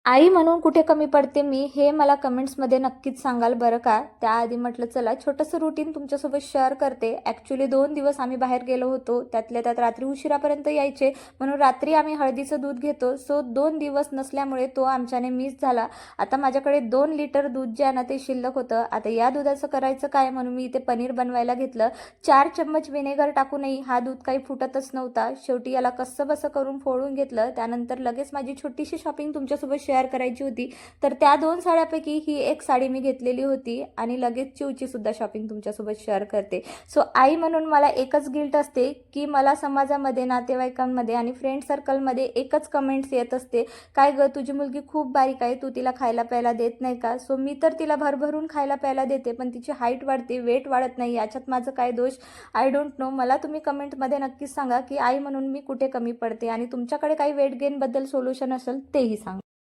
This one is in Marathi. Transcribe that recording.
आई म्हणून कुठे कमी पडते मी हे मला कमेंट्समध्ये नक्कीच सांगाल बरं का. त्याआधी म्हटलं चला छोटंसं रुटीन तुमच्यासोबत शेअर करते. ॲक्च्युली 2 दिवस आम्ही बाहेर गेलो होतो, त्यातल्या त्यात रात्री उशिरापर्यंत यायचे, म्हणून रात्री आम्ही हळदीचं दूध घेतो. सो 2 दिवस नसल्यामुळे तो आमच्याने मिस झाला. आता माझ्याकडे 2 लिटर दूध जे आहे ना ते शिल्लक होतं. आता या दुधाचं करायचं काय म्हणून मी इथे पनीर बनवायला घेतलं. 4 चम्मच विनेगर टाकूनही हा दूध काही फुटतच नव्हता. शेवटी याला कसं बसं करून फोडून घेतलं. त्यानंतर लगेच माझी छोटीशी शॉपिंग तुमच्यासोबत शेअर करायची होती. तर त्या 2 साड्यापैकी ही एक साडी मी घेतलेली होती आणि लगेच चिवची सुद्धा शॉपिंग तुमच्यासोबत शेअर करते. सो आई म्हणून मला एकच गिल्ट असते की मला समाजामध्ये, नातेवाईकांमध्ये आणि फ्रेंड सर्कलमध्ये एकच कमेंट्स येत असते, काय ग तुझी मुलगी खूप बारीक आहे, तू तिला खायला प्यायला देत नाही का. सो मी तर तिला भरभरून खायला प्यायला देते, पण तिची हाईट वाढते, वेट वाढत नाही. याच्यात माझं काय दोष, आय डोंट नो. मला तुम्ही कमेंटमध्ये नक्कीच सांगा की आई म्हणून मी कुठे कमी पडते आणि तुमच्याकडे काही वेट गेनबद्दल सोल्युशन असेल तेही सांगा.